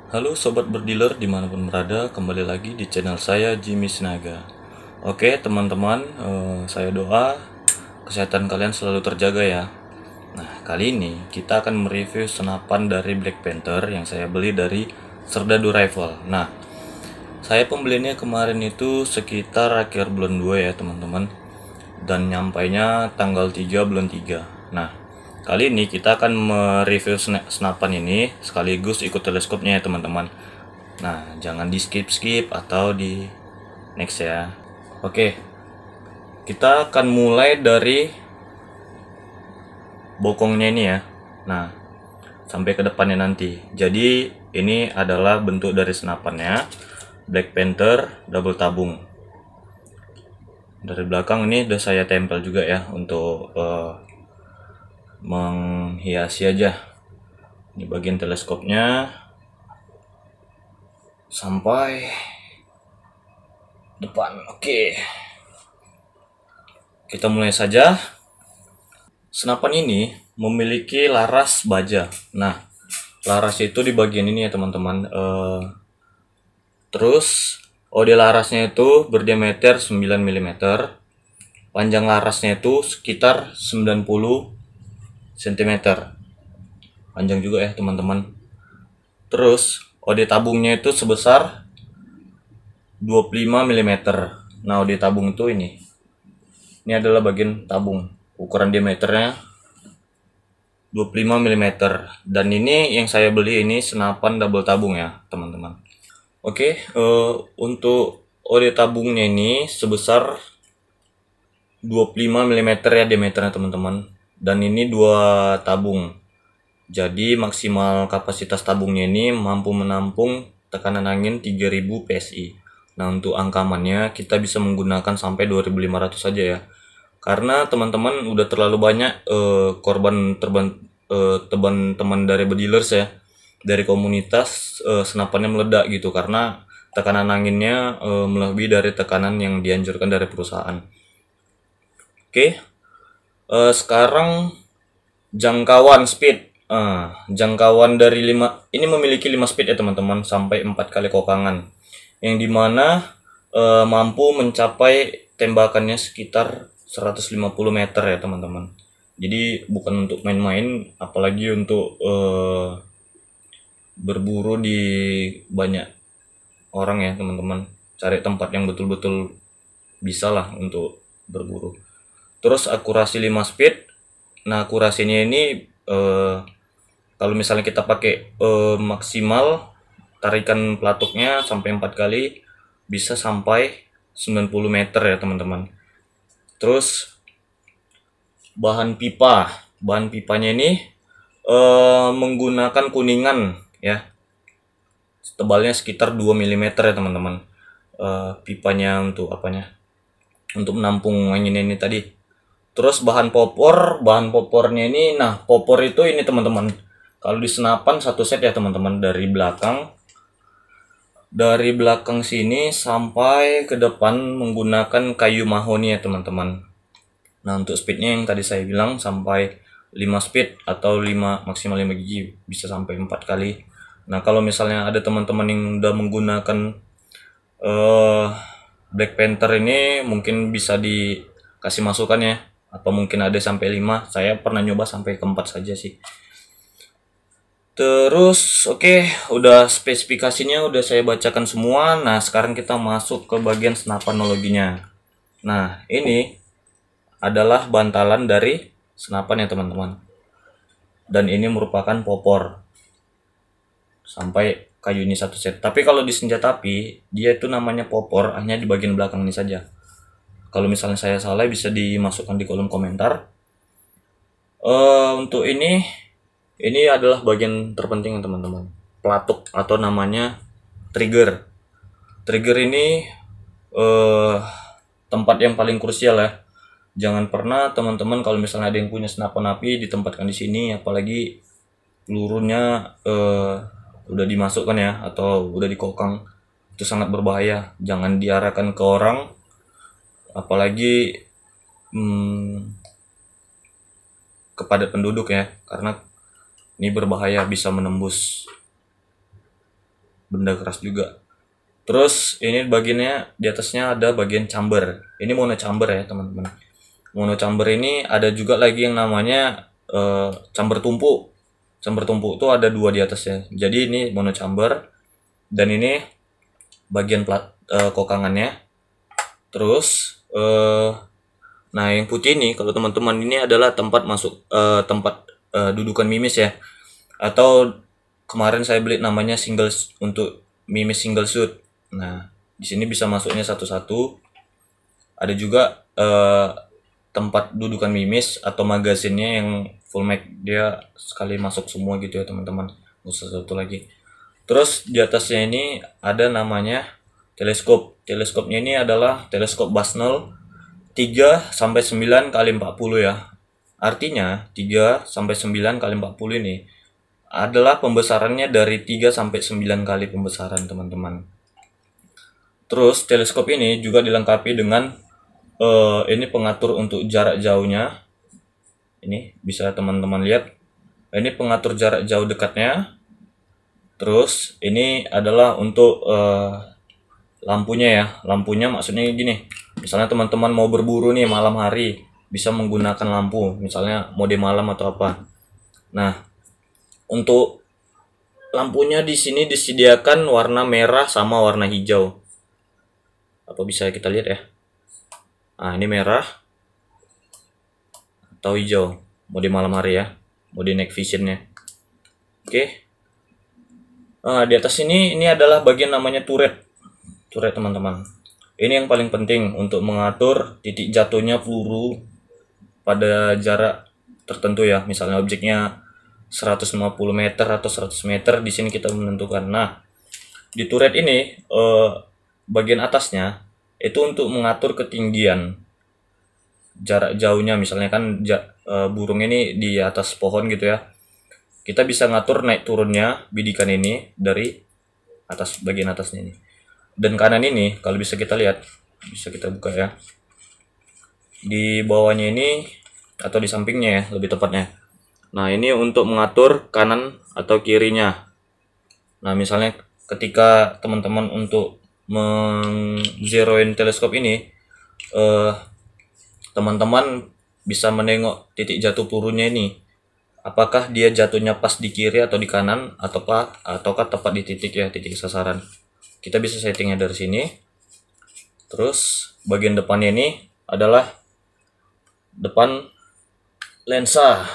Halo sobat berdealer dimanapun berada, kembali lagi di channel saya Jimmy Sinaga. Oke teman-teman, saya doa kesehatan kalian selalu terjaga ya. Nah kali ini kita akan mereview senapan dari Black Panther yang saya beli dari Serdadu Rifle. Nah saya pembeliannya kemarin itu sekitar akhir bulan 2 ya teman-teman, dan nyampainya tanggal 3 bulan 3. Nah kali ini kita akan mereview senapan ini sekaligus ikut teleskopnya ya teman-teman. Nah, jangan di skip-skip atau di next ya. Oke, kita akan mulai dari bokongnya ini ya. Nah, sampai ke depannya nanti. Jadi, ini adalah bentuk dari senapannya. Black Panther double tabung. Dari belakang ini udah saya tempel juga ya untuk menghiasi aja. Ini bagian teleskopnya sampai depan. Oke. Kita mulai saja. Senapan ini memiliki laras baja. Nah, laras itu di bagian ini ya teman-teman. Terus OD larasnya itu berdiameter 9 mm. Panjang larasnya itu sekitar 90 cm. Panjang juga ya teman-teman. Terus OD tabungnya itu sebesar 25 mm. Nah, OD tabung itu ini. Ini adalah bagian tabung. Ukuran diameternya 25 mm. Dan ini yang saya beli ini senapan double tabung ya teman-teman. Oke, untuk OD tabungnya ini sebesar 25 mm ya diameternya teman-teman. Dan ini dua tabung. Jadi maksimal kapasitas tabungnya ini mampu menampung tekanan angin 3000 PSI. Nah, untuk angkamannya kita bisa menggunakan sampai 2500 saja ya. Karena teman-teman udah terlalu banyak korban teman-teman dari dealers ya, dari komunitas senapannya meledak gitu karena tekanan anginnya melebihi dari tekanan yang dianjurkan dari perusahaan. Oke, sekarang jangkauan speed. Jangkauan dari 5 ini memiliki 5 speed ya teman-teman, sampai 4 kali kokangan, yang dimana mampu mencapai tembakannya sekitar 150 meter ya teman-teman. Jadi bukan untuk main-main, apalagi untuk berburu di banyak orang ya teman-teman. Cari tempat yang betul-betul bisa lah untuk berburu. Terus akurasi 5 speed. Nah, akurasinya ini kalau misalnya kita pakai maksimal tarikan pelatuknya sampai 4 kali bisa sampai 90 meter ya teman-teman. Terus bahan pipanya ini menggunakan kuningan ya, tebalnya sekitar 2 mm ya teman-teman. Pipanya untuk apanya, untuk menampung angin ini tadi. Terus bahan popornya ini, nah popor itu ini teman-teman, kalau di senapan satu set ya teman-teman, dari belakang sini sampai ke depan menggunakan kayu mahoni ya teman-teman. Nah, untuk speednya yang tadi saya bilang sampai 5 speed atau 5 maksimal 5 gigi, bisa sampai 4 kali. Nah, kalau misalnya ada teman-teman yang udah menggunakan Black Panther ini, mungkin bisa dikasih masukan ya, atau mungkin ada sampai 5. Saya pernah nyoba sampai ke 4 saja sih. Terus oke, udah spesifikasinya udah saya bacakan semua. Nah, sekarang kita masuk ke bagian senapanologinya. Nah, ini adalah bantalan dari senapan ya teman-teman. Dan ini merupakan popor. Sampai kayu ini satu set. Tapi kalau di senjata api, dia itu namanya popor hanya di bagian belakang ini saja. Kalau misalnya saya salah bisa dimasukkan di kolom komentar. Untuk ini adalah bagian terpenting teman-teman. Pelatuk atau namanya trigger. Trigger ini tempat yang paling krusial ya. Jangan pernah teman-teman kalau misalnya ada yang punya senapan api ditempatkan di sini, apalagi pelurunya udah dimasukkan ya atau udah dikokang, itu sangat berbahaya. Jangan diarahkan ke orang, apalagi kepada penduduk ya, karena ini berbahaya, bisa menembus benda keras juga. Terus ini bagiannya di atasnya ada bagian chamber. Ini mono chamber ya teman-teman. Mono chamber ini ada juga lagi yang namanya chamber tumpuk. Chamber tumpuk itu ada 2 di atasnya. Jadi ini mono chamber dan ini bagian kokangannya. Terus nah yang putih ini kalau teman-teman ini adalah tempat masuk tempat dudukan mimis ya. Atau kemarin saya beli namanya single untuk mimis single shoot. Nah, di sini bisa masuknya satu-satu. Ada juga tempat dudukan mimis atau magazinnya yang full mag, dia sekali masuk semua gitu ya teman-teman. Usah satu lagi. Terus di atasnya ini ada namanya teleskop. Teleskopnya ini adalah teleskop Bushnell 3 sampai 9 kali 40 ya. Artinya 3 sampai 9 kali 40 ini adalah pembesarannya dari 3 sampai 9 kali pembesaran teman-teman. Terus teleskop ini juga dilengkapi dengan ini pengatur untuk jarak jauhnya. Ini bisa teman-teman lihat. Ini pengatur jarak jauh dekatnya. Terus ini adalah untuk lampunya ya. Lampunya maksudnya gini. Misalnya teman-teman mau berburu nih malam hari, bisa menggunakan lampu. Misalnya mode malam atau apa. Nah, untuk lampunya di sini disediakan warna merah sama warna hijau. Apa bisa kita lihat ya? Nah, ini merah atau hijau, mode malam hari ya, mode night visionnya. Oke. Nah, di atas ini adalah bagian namanya turret. Turret teman-teman. Ini yang paling penting untuk mengatur titik jatuhnya peluru pada jarak tertentu ya. Misalnya objeknya 150 meter atau 100 meter, di sini kita menentukan. Nah, di turret ini bagian atasnya itu untuk mengatur ketinggian jarak jauhnya. Misalnya kan burung ini di atas pohon gitu ya, kita bisa ngatur naik turunnya bidikan ini dari atas, bagian atasnya ini. Dan kanan ini kalau bisa kita lihat, bisa kita buka ya, di bawahnya ini atau di sampingnya ya lebih tepatnya. Nah, ini untuk mengatur kanan atau kirinya. Nah, misalnya ketika teman-teman untuk mengzeroin teleskop ini, teman-teman bisa menengok titik jatuh pelurunya ini, apakah dia jatuhnya pas di kiri atau di kanan, ataukah tepat di titik ya, titik sasaran. Kita bisa settingnya dari sini. Terus bagian depannya ini adalah depan lensa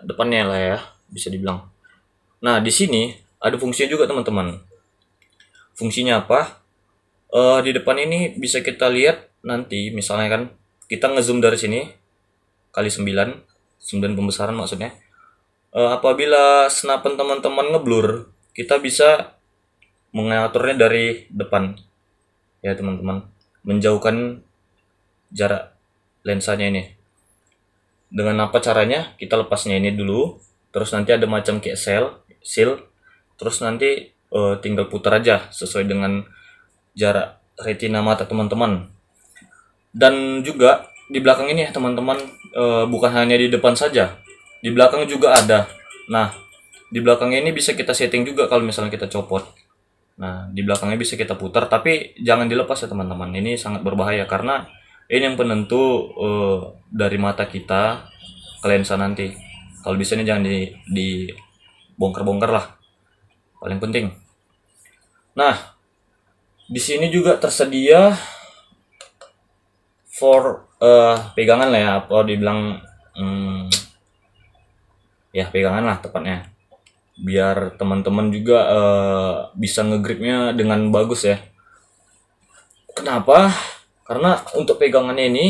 depannya lah ya, bisa dibilang. Nah, di sini ada fungsinya juga teman-teman. Fungsinya apa? Di depan ini bisa kita lihat nanti, misalnya kan kita ngezoom dari sini kali 9 pembesaran maksudnya. Apabila senapan teman-teman ngeblur, kita bisa mengaturnya dari depan ya teman-teman, menjauhkan jarak lensanya ini. Dengan apa caranya? Kita lepasnya ini dulu, terus nanti ada macam kayak seal, terus nanti tinggal putar aja sesuai dengan jarak retina mata teman-teman. Dan juga di belakang ini ya teman-teman, bukan hanya di depan saja, di belakang juga ada. Nah, di belakang ini bisa kita setting juga kalau misalnya kita copot. Nah, di belakangnya bisa kita putar, tapi jangan dilepas ya teman-teman. Ini sangat berbahaya karena ini yang penentu dari mata kita ke lensa nanti. Kalau bisa ini jangan dibongkar-bongkar lah, paling penting. Nah, di sini juga tersedia pegangan lah ya, apa dibilang ya pegangan lah tepatnya, biar teman-teman juga bisa ngegripnya dengan bagus ya. Kenapa? Karena untuk pegangannya ini,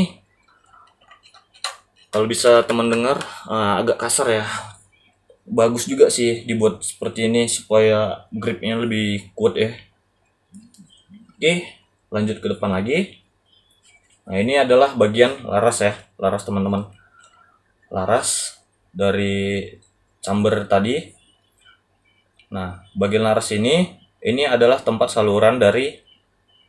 kalau bisa teman dengar, agak kasar ya. Bagus juga sih dibuat seperti ini supaya gripnya lebih kuat ya. Oke, lanjut ke depan lagi. Nah, ini adalah bagian laras ya, laras teman-teman. Laras dari chamber tadi. Nah, bagian laras ini adalah tempat saluran dari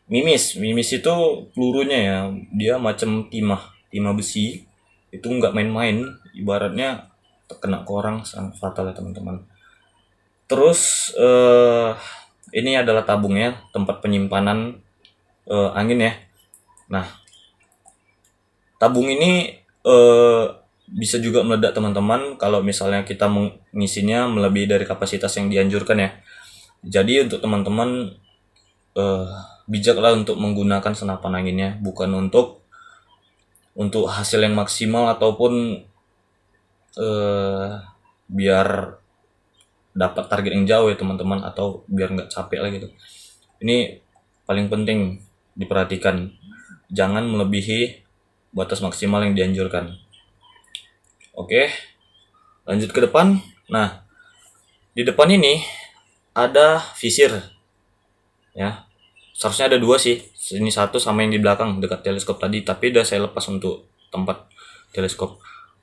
mimis. Mimis itu pelurunya ya, dia macam timah besi. Itu nggak main-main, ibaratnya terkena ke orang sangat fatal ya teman-teman. Terus ini adalah tabungnya, tempat penyimpanan angin ya. Nah, tabung ini bisa juga meledak teman-teman kalau misalnya kita mengisinya melebihi dari kapasitas yang dianjurkan ya. Jadi untuk teman-teman bijaklah untuk menggunakan senapan anginnya, bukan untuk hasil yang maksimal ataupun biar dapat target yang jauh ya teman-teman, atau biar nggak capek lah gitu. Ini paling penting diperhatikan, jangan melebihi batas maksimal yang dianjurkan. Oke, lanjut ke depan. Nah, di depan ini ada visir ya, seharusnya ada 2 sih, ini satu sama yang di belakang dekat teleskop tadi, tapi udah saya lepas untuk tempat teleskop.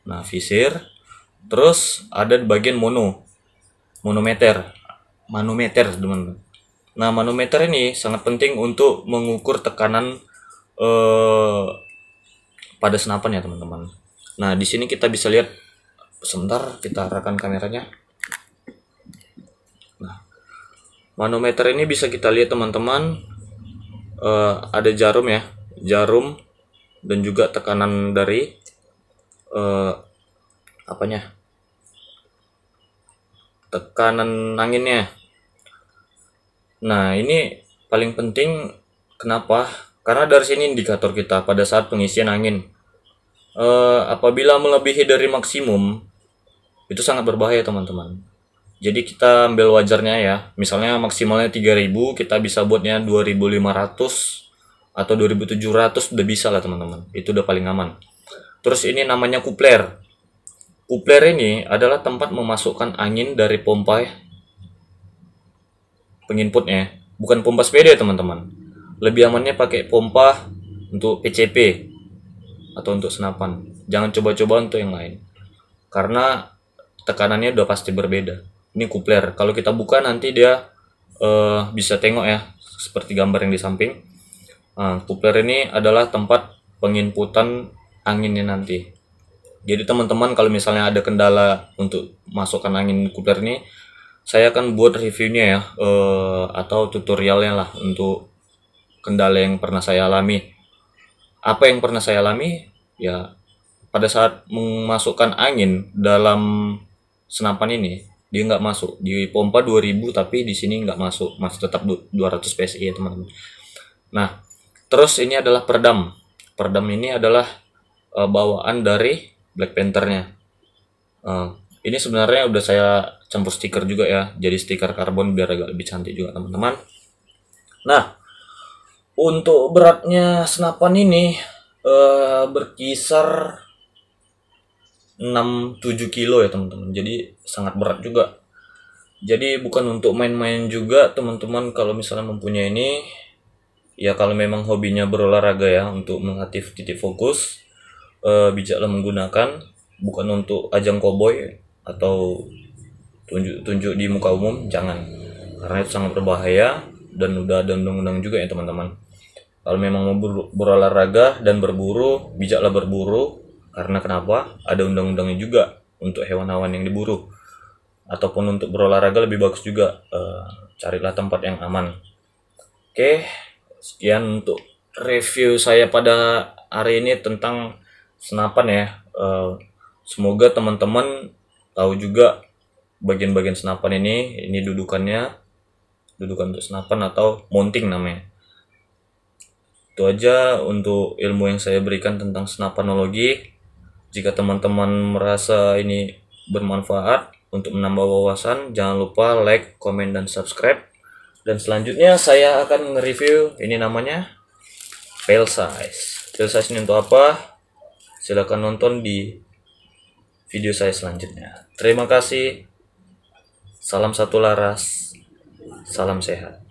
Nah, visir, terus ada di bagian manometer teman-teman. Nah, manometer ini sangat penting untuk mengukur tekanan pada senapan ya teman-teman. Nah, di sini kita bisa lihat, sebentar kita arahkan kameranya. Nah, manometer ini bisa kita lihat teman-teman, ada jarum ya, jarum dan juga tekanan dari tekanan anginnya. Nah, ini paling penting. Kenapa? Karena dari sini indikator kita pada saat pengisian angin. Apabila melebihi dari maksimum, itu sangat berbahaya teman-teman. Jadi kita ambil wajarnya ya. Misalnya maksimalnya 3000, kita bisa buatnya 2500 atau 2700 udah bisa lah teman-teman. Itu udah paling aman. Terus ini namanya kupler. Kupler ini adalah tempat memasukkan angin dari pompa penginputnya, bukan pompa sepeda ya teman-teman. Lebih amannya pakai pompa untuk PCP atau untuk senapan. Jangan coba-coba untuk yang lain, karena tekanannya udah pasti berbeda. Ini kupler, kalau kita buka nanti dia bisa tengok ya, seperti gambar yang di samping. Kupler ini adalah tempat penginputan anginnya nanti. Jadi teman-teman kalau misalnya ada kendala untuk masukkan angin kupler ini, saya akan buat reviewnya ya, atau tutorialnya lah untuk kendala yang pernah saya alami. Apa yang pernah saya alami ya, pada saat memasukkan angin dalam senapan ini, dia nggak masuk di pompa 2000, tapi di sini nggak masuk, masih tetap 200 PSI ya teman-teman. Nah, terus ini adalah peredam. Peredam ini adalah bawaan dari Black Panther-nya. Ini sebenarnya udah saya campur stiker juga ya, jadi stiker karbon biar agak lebih cantik juga teman-teman. Nah, untuk beratnya senapan ini berkisar 6-7 kilo ya teman-teman, jadi sangat berat juga. Jadi bukan untuk main-main juga teman-teman kalau misalnya mempunyai ini. Ya kalau memang hobinya berolahraga ya, untuk mengatih titik fokus, bijaklah menggunakan, bukan untuk ajang koboi atau tunjuk-tunjuk di muka umum, jangan, karena itu sangat berbahaya dan udah ada undang-undang juga ya teman-teman. Kalau memang mau berolahraga dan berburu, bijaklah berburu, karena kenapa? Ada undang-undangnya juga untuk hewan-hewan yang diburu. Ataupun untuk berolahraga lebih bagus juga, carilah tempat yang aman. Oke, sekian untuk review saya pada hari ini tentang senapan ya. Semoga teman-teman tahu juga bagian-bagian senapan ini dudukannya, dudukan untuk senapan atau mounting namanya. Itu aja untuk ilmu yang saya berikan tentang senapanologi. Jika teman-teman merasa ini bermanfaat untuk menambah wawasan, jangan lupa like, komen, dan subscribe. Dan selanjutnya saya akan nge-review, ini namanya fail size. Fail size ini untuk apa? Silahkan nonton di video saya selanjutnya. Terima kasih. Salam satu laras. Salam sehat.